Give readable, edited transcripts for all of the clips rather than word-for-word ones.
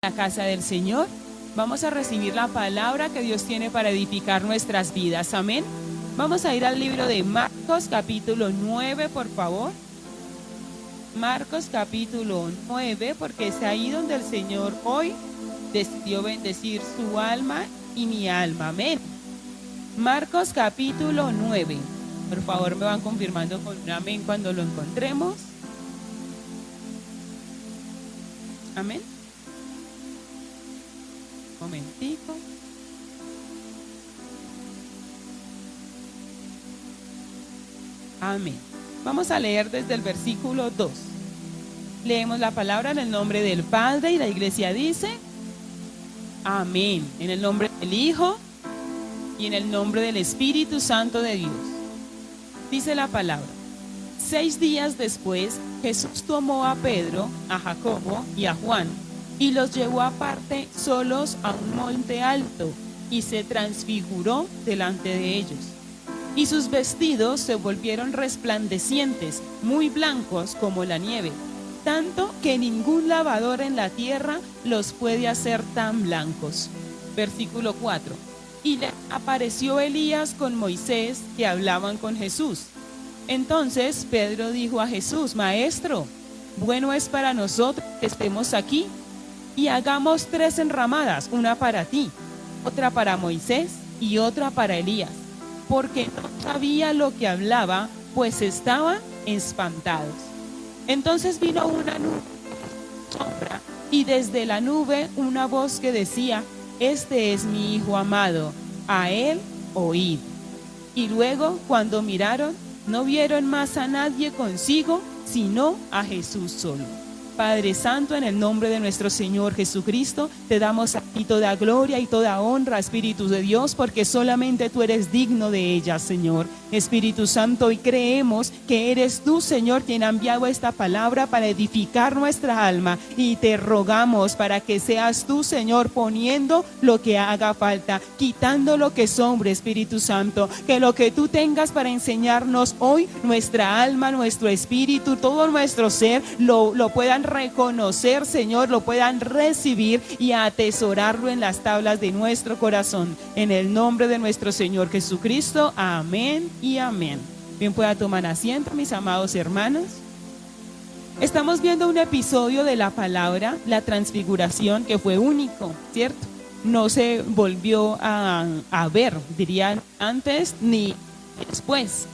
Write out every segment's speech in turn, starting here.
la casa del Señor. Vamos a recibir la palabra que Dios tiene para edificar nuestras vidas. Amén. Vamos a ir al libro de Marcos capítulo 9, por favor. Marcos capítulo 9, porque es ahí donde el Señor hoy decidió bendecir su alma y mi alma. Amén. Marcos capítulo 9. Por favor, me van confirmando con un amén cuando lo encontremos. Amén. Un momentico. Amén. Vamos a leer desde el versículo 2. Leemos la palabra en el nombre del Padre y la iglesia dice: amén. En el nombre del Hijo y en el nombre del Espíritu Santo de Dios. Dice la palabra: 6 días después, Jesús tomó a Pedro, a Jacobo y a Juan y los llevó aparte solos a un monte alto y se transfiguró delante de ellos. Y sus vestidos se volvieron resplandecientes, muy blancos como la nieve, tanto que ningún lavador en la tierra los puede hacer tan blancos. Versículo 4. Y le apareció Elías con Moisés, que hablaban con Jesús. Entonces Pedro dijo a Jesús: Maestro, bueno es para nosotros que estemos aquí, y hagamos 3 enramadas, una para ti, otra para Moisés y otra para Elías, porque no sabía lo que hablaba, pues estaban espantados. Entonces vino una nube sombra, y desde la nube una voz que decía: Este es mi Hijo amado, a él oíd. Y luego, cuando miraron, no vieron más a nadie consigo, sino a Jesús solo. Padre Santo, en el nombre de nuestro Señor Jesucristo, te damos a ti toda gloria y toda honra, Espíritu de Dios, porque solamente tú eres digno de ella, Señor. Espíritu Santo, y creemos que eres tú, Señor, quien ha enviado esta palabra para edificar nuestra alma, y te rogamos para que seas tú, Señor, poniendo lo que haga falta, quitando lo que sobre, Espíritu Santo, que lo que tú tengas para enseñarnos hoy, nuestra alma, nuestro espíritu, todo nuestro ser, lo puedan reconocer, Señor, lo puedan recibir y atesorarlo en las tablas de nuestro corazón. En el nombre de nuestro Señor Jesucristo, amén y amén. Bien, pueda tomar asiento, mis amados hermanos. Estamos viendo un episodio de la palabra, la transfiguración, que fue único, ¿cierto? No se volvió a ver, dirían, antes ni después.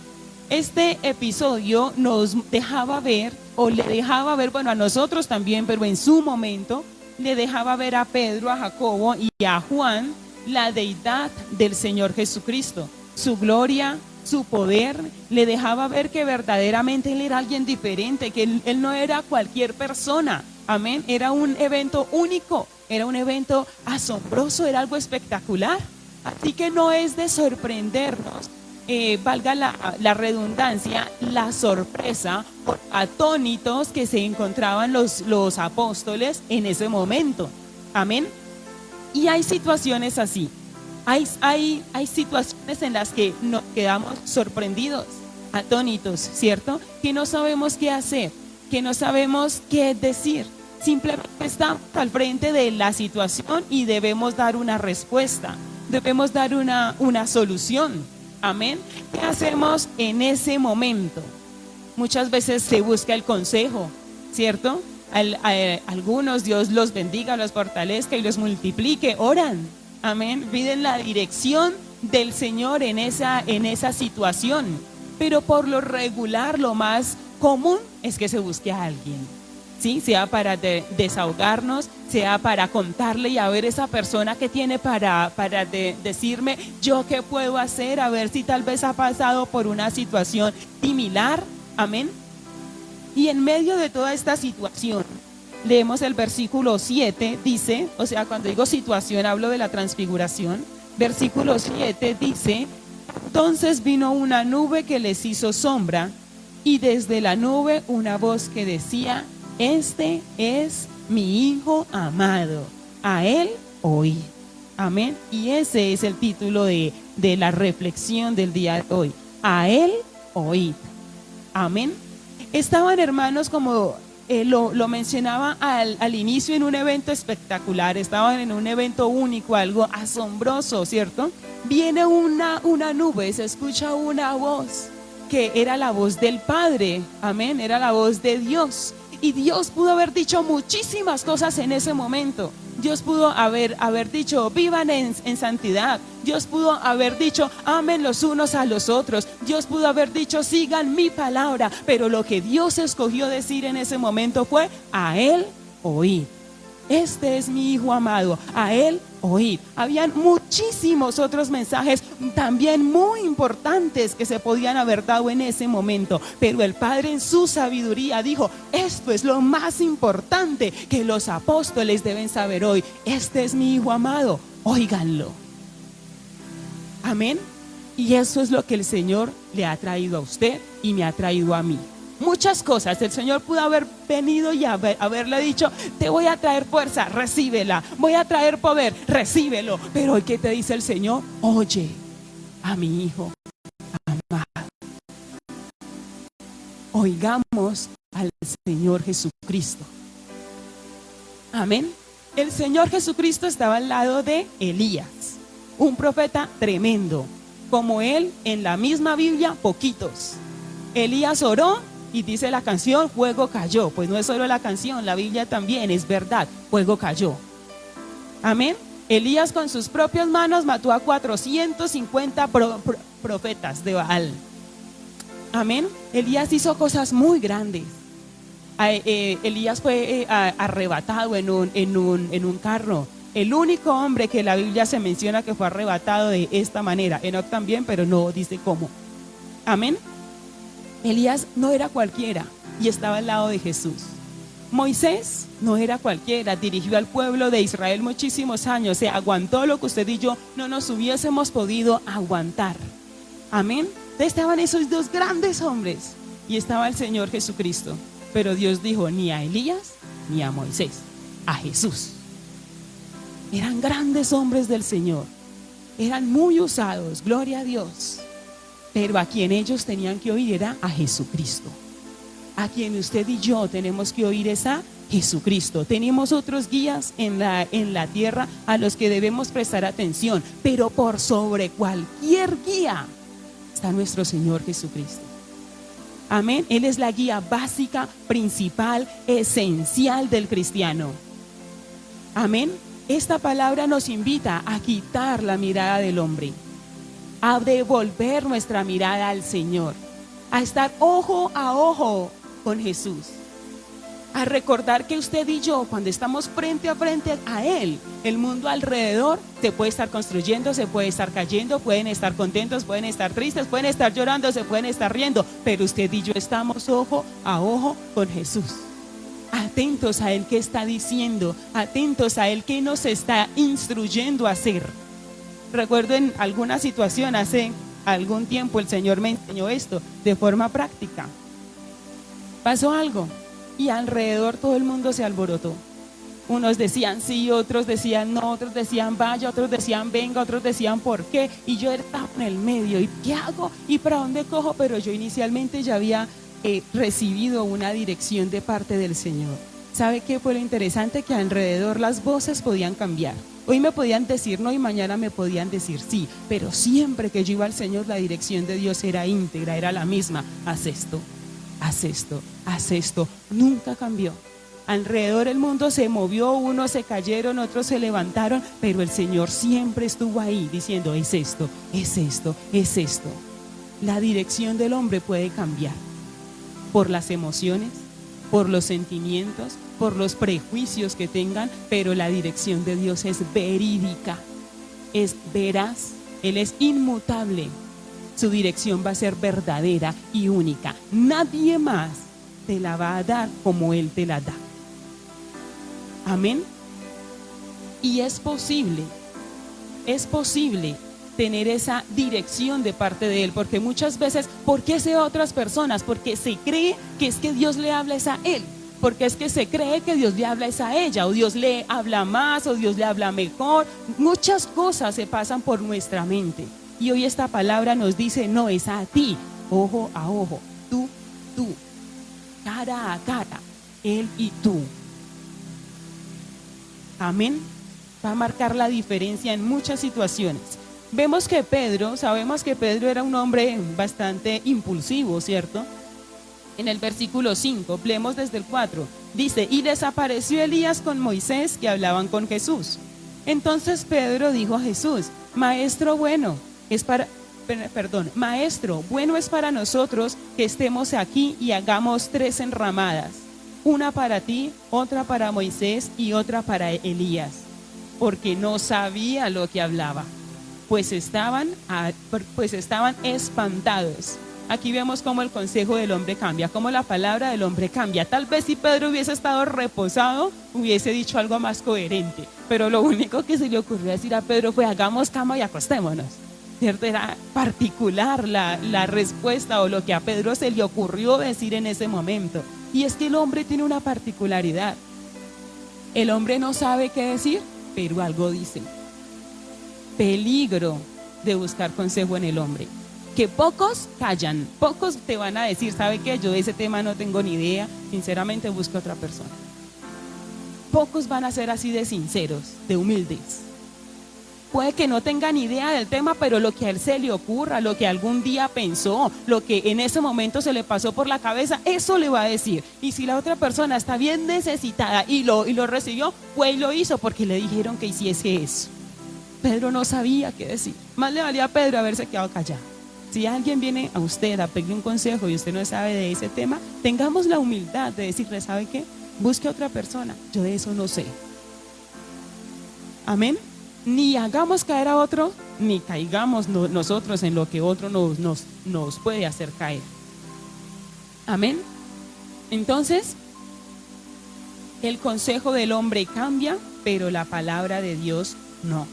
Este episodio nos dejaba ver, o le dejaba ver, bueno, a nosotros también, pero en su momento, le dejaba ver a Pedro, a Jacobo y a Juan la deidad del Señor Jesucristo, su gloria, su poder. Le dejaba ver que verdaderamente Él era alguien diferente, que Él no era cualquier persona. Amén. Era un evento único, era un evento asombroso, era algo espectacular. Así que no es de sorprendernos, valga la redundancia, la sorpresa, atónitos que se encontraban los apóstoles en ese momento. Amén. Y hay situaciones así. Hay situaciones en las que nos quedamos sorprendidos, atónitos, ¿cierto? Que no sabemos qué hacer, que no sabemos qué decir. Simplemente estamos al frente de la situación y debemos dar una respuesta, debemos dar una solución. Amén. ¿Qué hacemos en ese momento? Muchas veces se busca el consejo, ¿cierto? Algunos, Dios los bendiga, los fortalezca y los multiplique, oran. Amén. Piden la dirección del Señor en esa situación. Pero por lo regular, lo más común es que se busque a alguien, ¿sí? Sea para desahogarnos, sea para contarle y a ver esa persona que tiene para decirme yo qué puedo hacer, a ver si tal vez ha pasado por una situación similar. Amén. Y en medio de toda esta situación, leemos el versículo 7, dice, o sea, cuando digo situación hablo de la transfiguración. Versículo 7 dice: entonces vino una nube que les hizo sombra, y desde la nube una voz que decía: Este es mi Hijo amado, a él oíd. Amén. Y ese es el título de la reflexión del día de hoy: a él oíd. Amén. Estaban, hermanos, como lo mencionaba al inicio en un evento espectacular, estaban en un evento único, algo asombroso, ¿cierto? Viene una nube, se escucha una voz, que era la voz del Padre, amén, era la voz de Dios. Y Dios pudo haber dicho muchísimas cosas en ese momento. Dios pudo haber dicho, vivan en santidad. Dios pudo haber dicho, amen los unos a los otros. Dios pudo haber dicho, sigan mi palabra. Pero lo que Dios escogió decir en ese momento fue, a Él oíd. Este es mi Hijo amado, a Él oíd. Habían muchísimos otros mensajes también muy importantes que se podían haber dado en ese momento, pero el Padre en su sabiduría dijo, esto es lo más importante que los apóstoles deben saber hoy. Este es mi Hijo amado, óiganlo. Amén. Y eso es lo que el Señor le ha traído a usted y me ha traído a mí. Muchas cosas, el Señor pudo haber venido y haberle dicho, te voy a traer fuerza, recíbela, voy a traer poder, recíbelo. Pero hoy, ¿qué te dice el Señor? Oye a mi Hijo amado. Oigamos al Señor Jesucristo. Amén. El Señor Jesucristo estaba al lado de Elías, un profeta tremendo, como él en la misma Biblia, poquitos. Elías oró y dice la canción, fuego cayó. Pues no es solo la canción, la Biblia también es verdad, fuego cayó. Amén. Elías con sus propias manos mató a 450 profetas de Baal. Amén. Elías hizo cosas muy grandes. Elías fue arrebatado en un carro. El único hombre que la Biblia se menciona que fue arrebatado de esta manera. Enoc también, pero no dice cómo. Amén. Elías no era cualquiera y estaba al lado de Jesús. Moisés no era cualquiera, dirigió al pueblo de Israel muchísimos años, se aguantó lo que usted y yo no nos hubiésemos podido aguantar. Amén. Estaban esos dos grandes hombres y estaba el Señor Jesucristo. Pero Dios dijo, ni a Elías ni a Moisés, a Jesús. Eran grandes hombres del Señor, eran muy usados, gloria a Dios. Pero a quien ellos tenían que oír era a Jesucristo. A quien usted y yo tenemos que oír es a Jesucristo. Tenemos otros guías en la tierra a los que debemos prestar atención, pero por sobre cualquier guía está nuestro Señor Jesucristo. Amén. Él es la guía básica, principal, esencial del cristiano. Amén. Esta palabra nos invita a quitar la mirada del hombre, a devolver nuestra mirada al Señor, a estar ojo a ojo con Jesús, a recordar que usted y yo, cuando estamos frente a frente a Él, el mundo alrededor se puede estar construyendo, se puede estar cayendo, pueden estar contentos, pueden estar tristes, pueden estar llorando, se pueden estar riendo, pero usted y yo estamos ojo a ojo con Jesús, atentos a Él que está diciendo, atentos a Él que nos está instruyendo a hacer. Recuerdo en alguna situación hace algún tiempo el Señor me enseñó esto de forma práctica. Pasó algo y alrededor todo el mundo se alborotó. Unos decían sí, otros decían no, otros decían vaya, otros decían venga, otros decían por qué. Y yo estaba en el medio, ¿y qué hago? ¿Y para dónde cojo? Pero yo inicialmente ya había recibido una dirección de parte del Señor. ¿Sabe qué fue lo interesante? Que alrededor las voces podían cambiar. Hoy me podían decir no y mañana me podían decir sí, pero siempre que yo iba al Señor, la dirección de Dios era íntegra, era la misma. Haz esto, haz esto, haz esto. Nunca cambió. Alrededor el mundo se movió, unos se cayeron, otros se levantaron, pero el Señor siempre estuvo ahí diciendo, es esto, es esto, es esto. La dirección del hombre puede cambiar por las emociones, por los sentimientos, por los prejuicios que tengan, pero la dirección de Dios es verídica, es veraz, Él es inmutable. Su dirección va a ser verdadera y única. Nadie más te la va a dar como Él te la da. Amén. Y es posible tener esa dirección de parte de Él, porque muchas veces, ¿por qué se otras personas? Porque se cree que es que Dios le habla es a Él, porque es que se cree que Dios le habla es a ella, o Dios le habla más, o Dios le habla mejor. Muchas cosas se pasan por nuestra mente, y hoy esta palabra nos dice, no, es a ti, ojo a ojo, tú, cara a cara. él y tú. Amén. Va a marcar la diferencia en muchas situaciones. Vemos que sabemos que Pedro era un hombre bastante impulsivo, ¿cierto? En el versículo 5, leemos desde el 4, dice, y desapareció Elías con Moisés que hablaban con Jesús. Entonces Pedro dijo a Jesús, Maestro, bueno es para nosotros que estemos aquí y hagamos 3 enramadas, una para ti, otra para Moisés y otra para Elías, porque no sabía lo que hablaba, pues estaban espantados. Aquí vemos cómo el consejo del hombre cambia, cómo la palabra del hombre cambia. Tal vez si Pedro hubiese estado reposado, hubiese dicho algo más coherente, pero lo único que se le ocurrió decir a Pedro fue, hagamos cama y acostémonos, ¿cierto? Era particular la respuesta o lo que a Pedro se le ocurrió decir en ese momento. Y es que el hombre tiene una particularidad. El hombre no sabe qué decir, pero algo dice. Peligro de buscar consejo en el hombre. Que pocos callan, pocos te van a decir, ¿sabe qué? Yo de ese tema no tengo ni idea, sinceramente busco a otra persona. Pocos van a ser así de sinceros, de humildes. Puede que no tengan idea del tema, pero lo que a él se le ocurra, lo que algún día pensó, lo que en ese momento se le pasó por la cabeza, eso le va a decir. Y si la otra persona está bien necesitada y lo recibió, fue y lo hizo porque le dijeron que hiciese eso. Pedro no sabía qué decir. Más le valía a Pedro haberse quedado callado. Si alguien viene a usted a pedirle un consejo y usted no sabe de ese tema, tengamos la humildad de decirle, ¿sabe qué? Busque a otra persona, yo de eso no sé. Amén. Ni hagamos caer a otro, ni caigamos nosotros en lo que otro nos puede hacer caer. Amén. Entonces, el consejo del hombre cambia, pero la palabra de Dios no.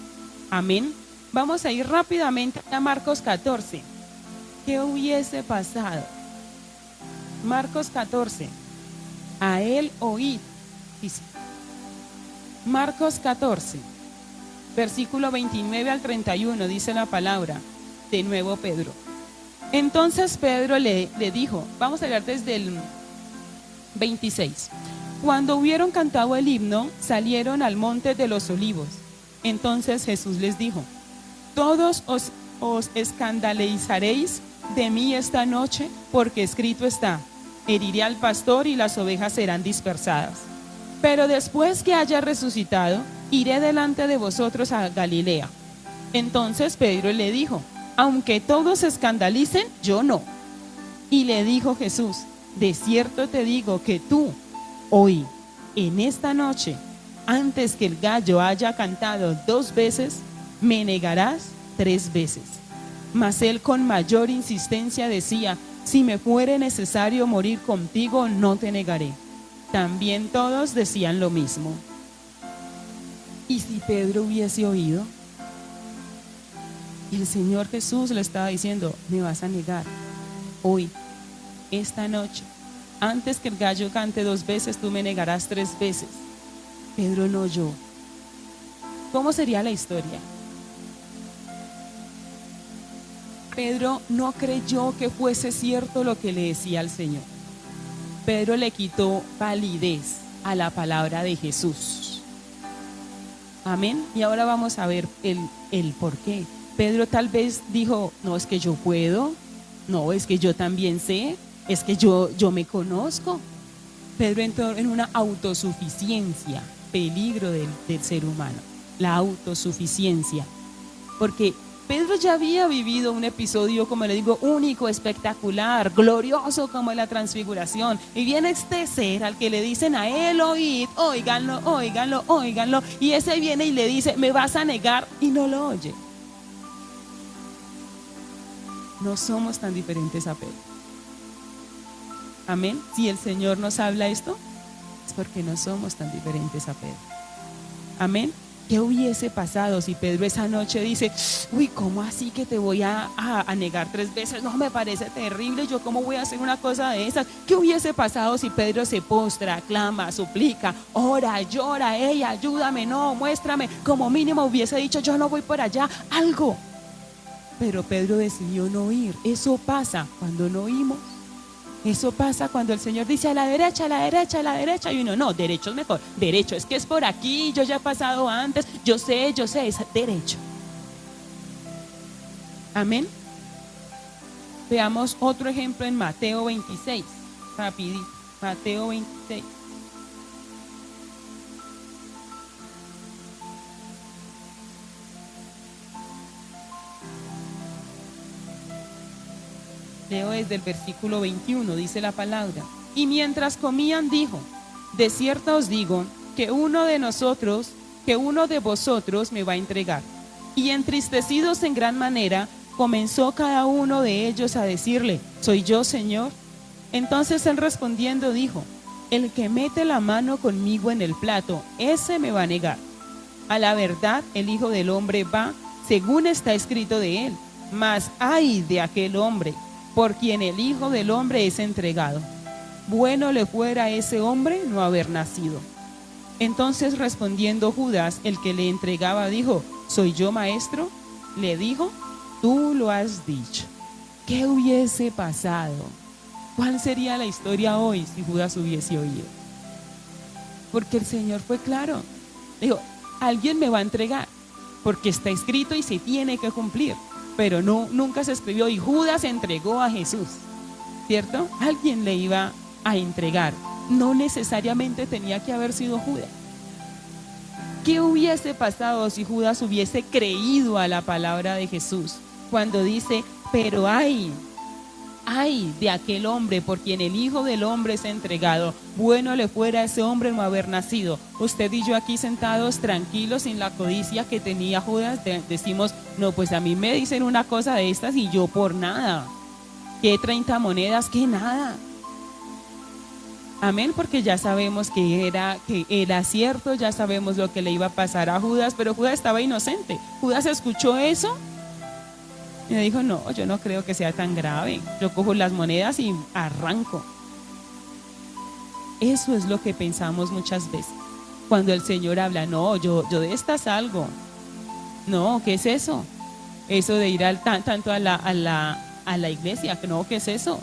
Amén. Vamos a ir rápidamente a Marcos 14. ¿Qué hubiese pasado? Marcos 14. A él oíd, dice. Marcos 14, versículo 29 al 31, dice la palabra. De nuevo Pedro. Entonces Pedro le dijo, vamos a leer desde el 26. Cuando hubieron cantado el himno, salieron al monte de los olivos. Entonces Jesús les dijo, todos os escandalizaréis de mí esta noche, porque escrito está, heriré al pastor y las ovejas serán dispersadas. Pero después que haya resucitado, iré delante de vosotros a Galilea. Entonces Pedro le dijo, aunque todos se escandalicen, yo no. Y le dijo Jesús, de cierto te digo que tú, hoy, en esta noche, antes que el gallo haya cantado 2 veces, me negarás 3 veces. Mas él con mayor insistencia decía, si me fuere necesario morir contigo, no te negaré. También todos decían lo mismo. ¿Y si Pedro hubiese oído? El Señor Jesús le estaba diciendo, me vas a negar hoy, esta noche. Antes que el gallo cante 2 veces, tú me negarás 3 veces. Pedro no oyó. ¿Cómo sería la historia? Pedro no creyó que fuese cierto lo que le decía al Señor. Pedro le quitó validez a la palabra de Jesús. Amén. Y ahora vamos a ver el por qué. Pedro tal vez dijo, no, es que yo puedo, no, es que yo también sé, es que yo me conozco. Pedro entró en una autosuficiencia, peligro del ser humano, la autosuficiencia. Porque Pedro ya había vivido un episodio, como le digo, único, espectacular, glorioso como la transfiguración. Y viene este ser al que le dicen a él, oíd, óiganlo, óiganlo, óiganlo. Y ese viene y le dice, me vas a negar, y no lo oye. No somos tan diferentes a Pedro. Amén. Si el Señor nos habla esto, es porque no somos tan diferentes a Pedro. Amén. ¿Qué hubiese pasado si Pedro esa noche dice, uy, ¿cómo así que te voy a negar 3 veces? No, me parece terrible, yo cómo voy a hacer una cosa de esas. ¿Qué hubiese pasado si Pedro se postra, clama, suplica, ora, llora, ey, ayúdame, no, muéstrame? Como mínimo hubiese dicho, yo no voy por allá, algo. Pero Pedro decidió no ir. Eso pasa cuando no oímos. Eso pasa cuando el Señor dice a la derecha, a la derecha, a la derecha, y uno, no, derecho es mejor, derecho, es que es por aquí, yo ya he pasado antes, yo sé, es derecho. Amén. Veamos otro ejemplo en Mateo 26, rapidito, Mateo 26. Leo desde el versículo 21, dice la palabra. Y mientras comían dijo, de cierto os digo que uno de vosotros me va a entregar. Y entristecidos en gran manera, comenzó cada uno de ellos a decirle, ¿soy yo, Señor? Entonces él respondiendo dijo, el que mete la mano conmigo en el plato, ese me va a negar. A la verdad, el Hijo del Hombre va, según está escrito de él, mas ay de aquel hombre por quien el Hijo del Hombre es entregado. Bueno le fuera a ese hombre no haber nacido. Entonces respondiendo Judas, el que le entregaba, dijo, ¿soy yo, maestro? Le dijo, tú lo has dicho. ¿Qué hubiese pasado? ¿Cuál sería la historia hoy si Judas hubiese oído? Porque el Señor fue claro. Dijo, alguien me va a entregar, porque está escrito y se tiene que cumplir. Pero no, nunca se escribió y Judas entregó a Jesús, ¿cierto? Alguien le iba a entregar. No necesariamente tenía que haber sido Judas. ¿Qué hubiese pasado si Judas hubiese creído a la palabra de Jesús? Cuando dice, pero ay de aquel hombre por quien el Hijo del Hombre es entregado. Bueno le fuera a ese hombre no haber nacido. Usted y yo aquí sentados tranquilos sin la codicia que tenía Judas, decimos, no, pues a mí me dicen una cosa de estas y yo por nada. ¿Qué 30 monedas? ¿Qué nada? Amén, porque ya sabemos que era cierto, ya sabemos lo que le iba a pasar a Judas, pero Judas estaba inocente. Judas escuchó eso y me dijo, no, yo no creo que sea tan grave. Yo cojo las monedas y arranco. Eso es lo que pensamos muchas veces. Cuando el Señor habla, no, yo de esta salgo. No, ¿qué es eso? Eso de ir tanto a la iglesia, no, ¿qué es eso?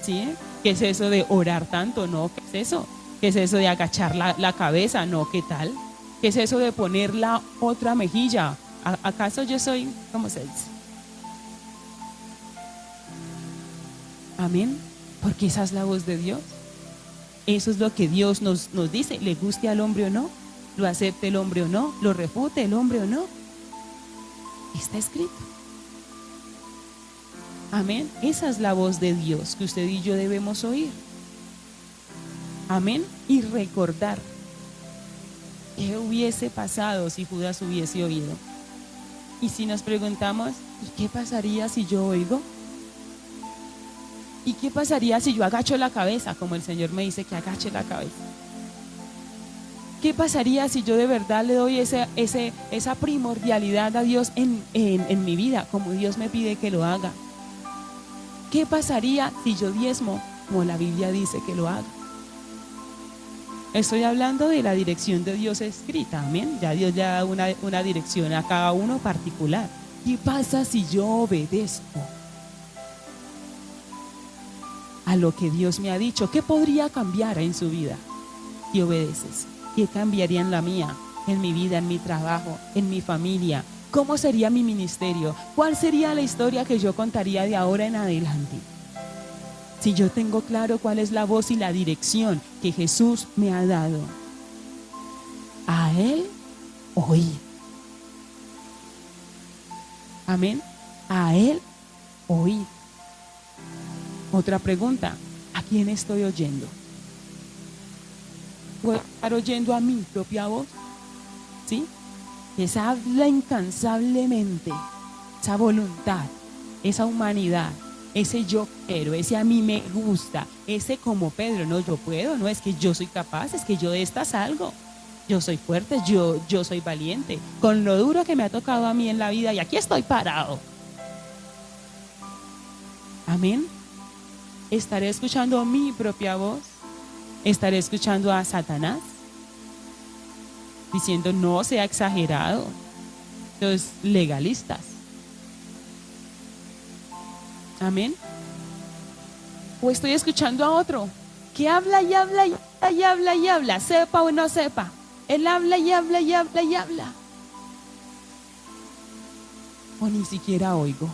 ¿Sí? ¿Qué es eso de orar tanto? No, ¿qué es eso? ¿Qué es eso de agachar la cabeza? No, ¿qué tal? ¿Qué es eso de poner la otra mejilla? ¿Acaso yo soy, cómo se dice? Amén, porque esa es la voz de Dios. Eso es lo que Dios nos dice, le guste al hombre o no, lo acepte el hombre o no, lo refute el hombre o no. Está escrito. Amén, esa es la voz de Dios que usted y yo debemos oír. Amén, y recordar qué hubiese pasado si Judas hubiese oído. Y si nos preguntamos, ¿y qué pasaría si yo oigo? ¿Y qué pasaría si yo agacho la cabeza, como el Señor me dice que agache la cabeza? ¿Qué pasaría si yo de verdad le doy esa primordialidad a Dios en mi vida, como Dios me pide que lo haga? ¿Qué pasaría si yo diezmo, como la Biblia dice que lo haga? Estoy hablando de la dirección de Dios escrita, amén. Ya Dios le da una dirección a cada uno particular. ¿Qué pasa si yo obedezco a lo que Dios me ha dicho? ¿Qué podría cambiar en su vida si obedeces? ¿Qué cambiaría en la mía, en mi vida, en mi trabajo, en mi familia? ¿Cómo sería mi ministerio? ¿Cuál sería la historia que yo contaría de ahora en adelante? Si yo tengo claro cuál es la voz y la dirección que Jesús me ha dado, a Él oír. Amén. A Él oír. Otra pregunta, ¿a quién estoy oyendo? ¿Puedo estar oyendo a mi propia voz? ¿Sí? Esa habla incansablemente, esa voluntad, esa humanidad, ese yo quiero, ese a mí me gusta, ese como Pedro, no, yo puedo, no es que yo soy capaz, es que yo de esta salgo. Yo soy fuerte, yo soy valiente, con lo duro que me ha tocado a mí en la vida y aquí estoy parado. Amén. ¿Estaré escuchando mi propia voz? ¿Estaré escuchando a Satanás? Diciendo no sea exagerado. Los legalistas. Amén. O estoy escuchando a otro que habla y habla y habla y habla y habla, sepa o no sepa. Él habla y habla y habla y habla. O ni siquiera oigo.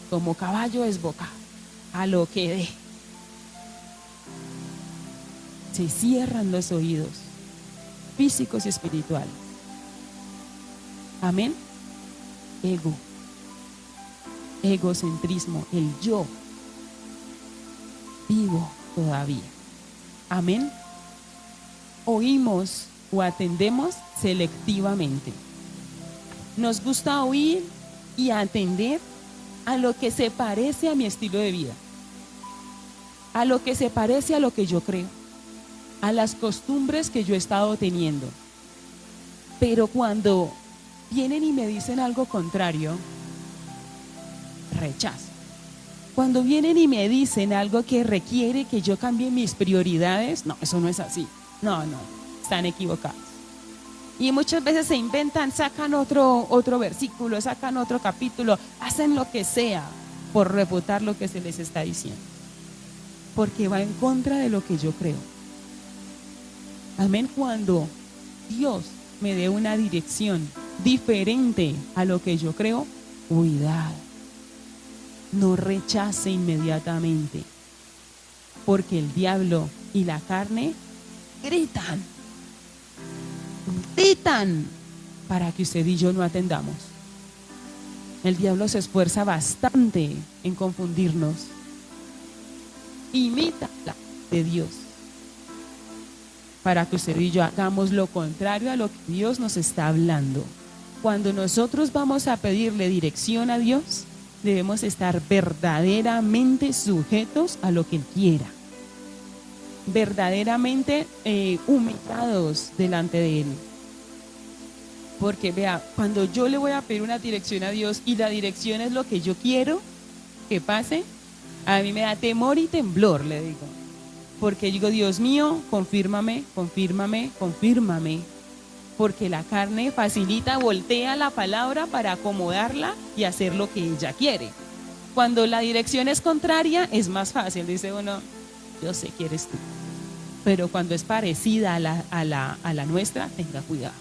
Como caballo desbocado, a lo que dé. Se cierran los oídos, físicos y espirituales. Amén. Ego. Egocentrismo, el yo. Vivo todavía. Amén. Oímos o atendemos selectivamente. Nos gusta oír y atender a lo que se parece a mi estilo de vida, a lo que se parece a lo que yo creo, a las costumbres que yo he estado teniendo. Pero cuando vienen y me dicen algo contrario, rechazo. Cuando vienen y me dicen algo que requiere que yo cambie mis prioridades, no, eso no es así. No, están equivocados. Y muchas veces se inventan, sacan otro versículo, sacan otro capítulo, hacen lo que sea por refutar lo que se les está diciendo. Porque va en contra de lo que yo creo. Amén. Cuando Dios me dé una dirección diferente a lo que yo creo, cuidado. No rechace inmediatamente. Porque el diablo y la carne gritan para que usted y yo no atendamos. El diablo se esfuerza bastante en confundirnos. Imita la de Dios para que usted y yo hagamos lo contrario a lo que Dios nos está hablando. Cuando nosotros vamos a pedirle dirección a Dios, debemos estar verdaderamente sujetos a lo que Él quiera, verdaderamente humillados delante de Él. Porque vea, cuando yo le voy a pedir una dirección a Dios y la dirección es lo que yo quiero que pase, a mí me da temor y temblor, le digo. Porque digo, Dios mío, confírmame, confírmame, confírmame. Porque la carne facilita, voltea la palabra para acomodarla y hacer lo que ella quiere. Cuando la dirección es contraria, es más fácil, dice uno, yo sé que eres tú. Pero cuando es parecida a la nuestra, tenga cuidado.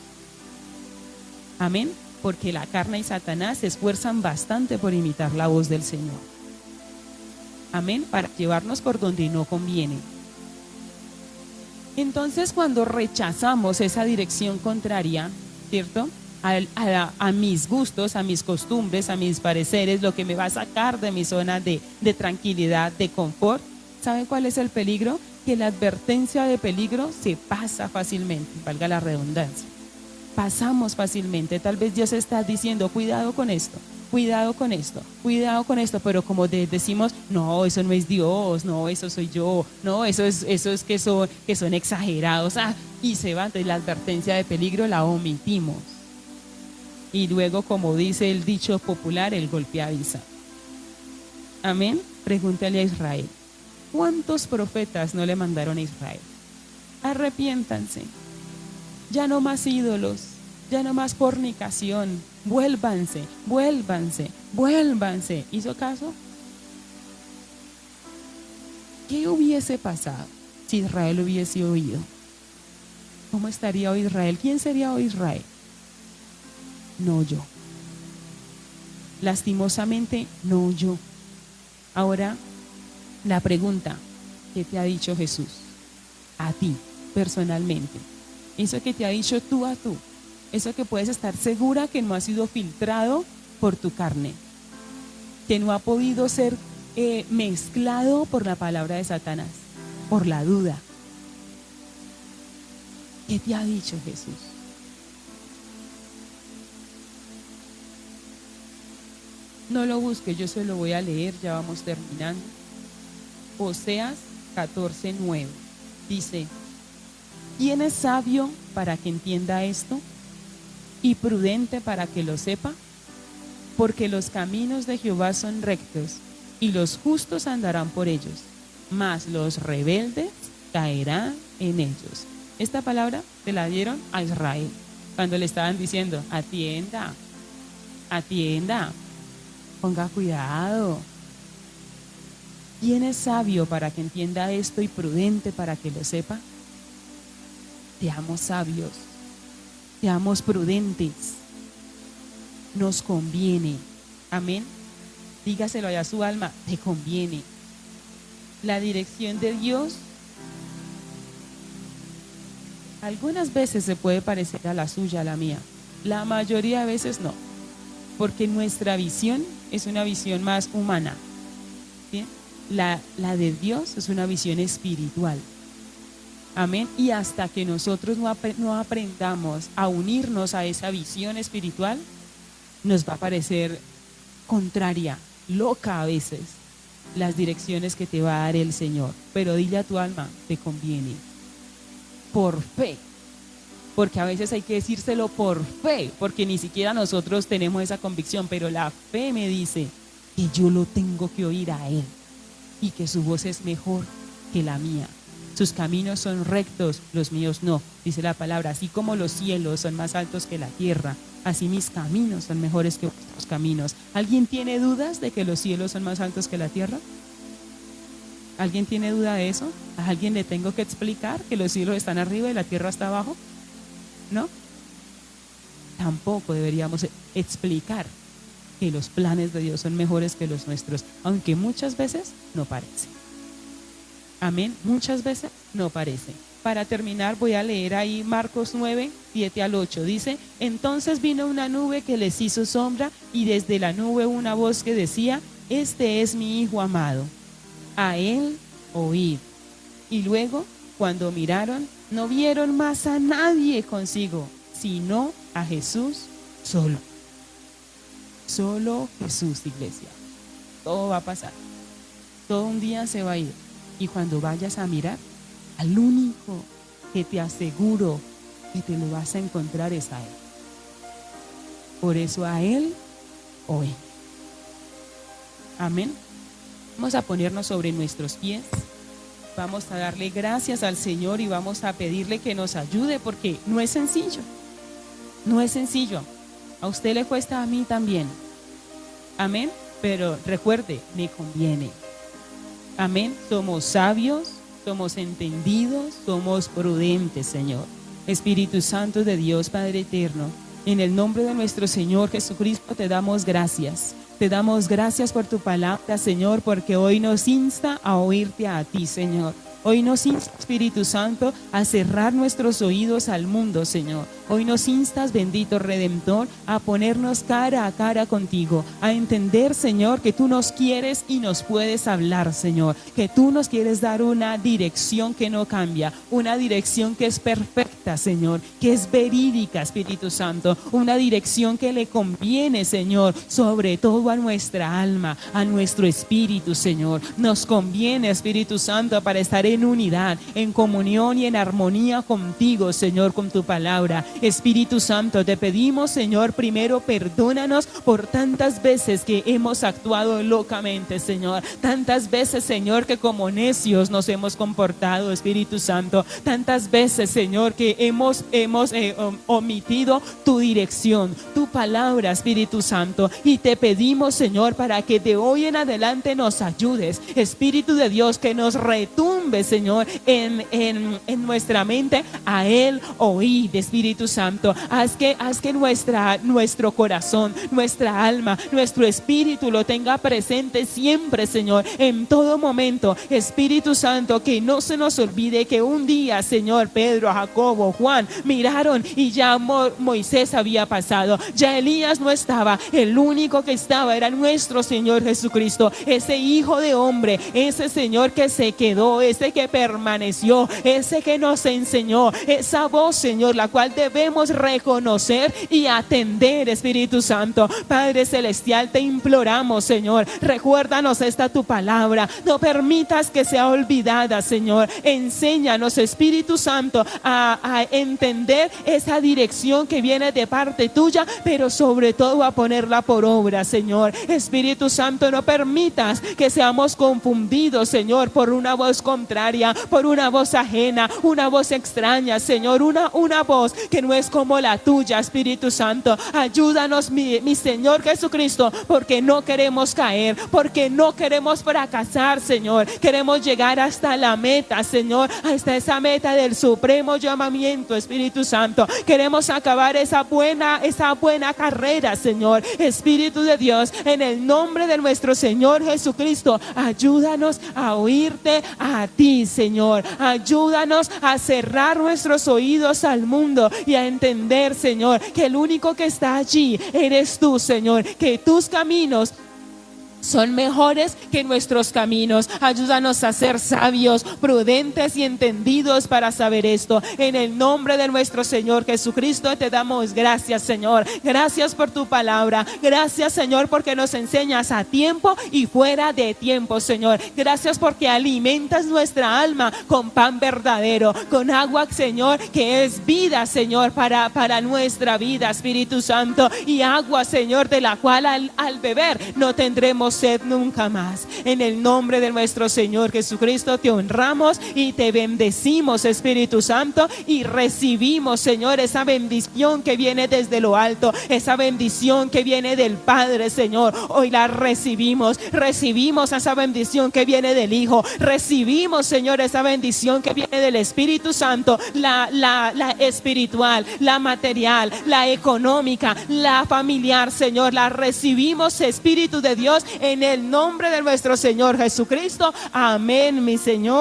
Amén. Porque la carne y Satanás se esfuerzan bastante por imitar la voz del Señor. Amén. Para llevarnos por donde no conviene. Entonces, cuando rechazamos esa dirección contraria, ¿cierto? A mis gustos, a mis costumbres, a mis pareceres, lo que me va a sacar de mi zona de tranquilidad, de confort, ¿saben cuál es el peligro? Que la advertencia de peligro se pasa fácilmente, valga la redundancia. Pasamos fácilmente. Tal vez Dios está diciendo, cuidado con esto, cuidado con esto, cuidado con esto, pero como decimos, no, eso no es Dios, no, eso soy yo, no, eso es que son exagerados, y se va. Entonces la advertencia de peligro la omitimos. Y luego, como dice el dicho popular, el golpe avisa. Amén. Pregúntale a Israel, ¿cuántos profetas no le mandaron a Israel? Arrepiéntanse. Ya no más ídolos, ya no más fornicación, vuélvanse, vuélvanse, vuélvanse. ¿Hizo caso? ¿Qué hubiese pasado si Israel hubiese oído? ¿Cómo estaría hoy Israel? ¿Quién sería hoy Israel? No yo. Lastimosamente, no yo. Ahora, la pregunta, ¿qué te ha dicho Jesús? A ti, personalmente. Eso que te ha dicho tú a tú. Eso que puedes estar segura que no ha sido filtrado por tu carne. Que no ha podido ser mezclado por la palabra de Satanás. Por la duda. ¿Qué te ha dicho Jesús? No lo busque, yo se lo voy a leer, ya vamos terminando. Oseas 14:9 dice: ¿quién es sabio para que entienda esto? ¿Y prudente para que lo sepa? Porque los caminos de Jehová son rectos, y los justos andarán por ellos, mas los rebeldes caerán en ellos. Esta palabra se la dieron a Israel, cuando le estaban diciendo, atienda, atienda, ponga cuidado, ¿Quién es sabio para que entienda esto y prudente para que lo sepa? Seamos sabios, seamos prudentes, nos conviene. Amén. Dígaselo allá a su alma, te conviene. La dirección de Dios algunas veces se puede parecer a la suya, a la mía. La mayoría de veces no, porque nuestra visión es una visión más humana. ¿Sí? La de Dios es una visión espiritual. Amén. Y hasta que nosotros no aprendamos a unirnos a esa visión espiritual, nos va a parecer contraria, loca a veces, las direcciones que te va a dar el Señor. Pero dile a tu alma, te conviene. Por fe. Porque a veces hay que decírselo por fe, porque ni siquiera nosotros tenemos esa convicción, pero la fe me dice que yo lo tengo que oír a Él y que su voz es mejor que la mía. Sus caminos son rectos, los míos no, dice la palabra. Así como los cielos son más altos que la tierra, así mis caminos son mejores que vuestros caminos. ¿Alguien tiene dudas de que los cielos son más altos que la tierra? ¿Alguien tiene duda de eso? ¿A alguien le tengo que explicar que los cielos están arriba y la tierra está abajo? ¿No? Tampoco deberíamos explicar que los planes de Dios son mejores que los nuestros, aunque muchas veces no parece. Amén, muchas veces no parece. Para terminar voy a leer ahí Marcos 9, 7 al 8. Dice, entonces vino una nube que les hizo sombra y desde la nube una voz que decía, este es mi Hijo amado, a Él oíd. Y luego, cuando miraron, no vieron más a nadie consigo, sino a Jesús solo. Solo Jesús, iglesia. Todo va a pasar. Todo un día se va a ir. Y cuando vayas a mirar, al único que te aseguro que te lo vas a encontrar es a Él. Por eso a Él oí. Amén. Vamos a ponernos sobre nuestros pies. Vamos a darle gracias al Señor y vamos a pedirle que nos ayude, porque no es sencillo. No es sencillo. A usted le cuesta, a mí también. Amén. Pero recuerde, me conviene. Amén. Somos sabios, somos entendidos, somos prudentes, Señor. Espíritu Santo de Dios, Padre eterno, en el nombre de nuestro Señor Jesucristo te damos gracias. Te damos gracias por tu palabra, Señor, porque hoy nos insta a oírte a ti, Señor. Hoy nos insta, Espíritu Santo, a cerrar nuestros oídos al mundo, Señor. Hoy nos instas, bendito Redentor, a ponernos cara a cara contigo, a entender, Señor, que tú nos quieres y nos puedes hablar, Señor, que tú nos quieres dar una dirección que no cambia, una dirección que es perfecta, Señor, que es verídica, Espíritu Santo, una dirección que le conviene, Señor, sobre todo a nuestra alma, a nuestro espíritu, Señor. Nos conviene, Espíritu Santo, para estar en unidad, en comunión y en armonía contigo, Señor, con tu palabra. Espíritu Santo, te pedimos, Señor, primero perdónanos por tantas veces que hemos actuado locamente, Señor. Tantas veces, Señor, que como necios nos hemos comportado, Espíritu Santo. Tantas veces, Señor, que hemos omitido tu dirección, tu palabra, Espíritu Santo. Y te pedimos, Señor, para que de hoy en adelante nos ayudes, Espíritu de Dios, que nos retumbe, Señor, en nuestra mente a Él oíd, Espíritu Santo. Haz que nuestro corazón, nuestra alma, nuestro espíritu lo tenga presente siempre, Señor, en todo momento. Espíritu Santo, que no se nos olvide que un día, Señor, Pedro, Jacobo, Juan miraron y ya Moisés había pasado, ya Elías no estaba, el único que estaba era nuestro Señor Jesucristo, ese Hijo de hombre, ese Señor que se quedó, ese que permaneció, ese que nos enseñó, esa voz, Señor, la cual debemos reconocer y atender, Espíritu Santo. Padre Celestial, te imploramos, Señor, recuérdanos esta tu palabra, no permitas que sea olvidada, Señor. Enséñanos, Espíritu Santo, a entender esa dirección que viene de parte tuya, pero sobre todo a ponerla por obra, Señor. Espíritu Santo, no permitas que seamos confundidos, Señor, por una voz contraria, contraria, por una voz ajena, una voz extraña, Señor, una voz que no es como la tuya, Espíritu Santo. Ayúdanos, mi Señor Jesucristo, porque no queremos caer, porque no queremos fracasar, Señor. Queremos llegar hasta la meta, Señor, hasta esa meta del supremo llamamiento, Espíritu Santo. Queremos acabar esa buena carrera, Señor. Espíritu de Dios, en el nombre de nuestro Señor Jesucristo, ayúdanos a oírte a ti, Señor. Ayúdanos a cerrar nuestros oídos al mundo y a entender, Señor, que el único que está allí eres tú, Señor, que tus caminos son mejores que nuestros caminos. Ayúdanos a ser sabios, prudentes y entendidos para saber esto. En el nombre de nuestro Señor Jesucristo te damos gracias, Señor. Gracias por tu palabra. Gracias, Señor, porque nos enseñas a tiempo y fuera de tiempo, Señor. Gracias porque alimentas nuestra alma con pan verdadero, con agua, Señor, que es vida, Señor, para nuestra vida, Espíritu Santo. Y agua, Señor, de la cual al beber no tendremos sed nunca más. En el nombre de nuestro Señor Jesucristo te honramos y te bendecimos, Espíritu Santo, y recibimos, Señor, esa bendición que viene desde lo alto, esa bendición que viene del Padre, Señor. Hoy la recibimos esa bendición que viene del Hijo, recibimos, Señor, esa bendición que viene del Espíritu Santo, la espiritual, la material, la económica, la familiar, Señor. La recibimos, Espíritu de Dios, en el nombre de nuestro Señor Jesucristo. Amén, mi Señor.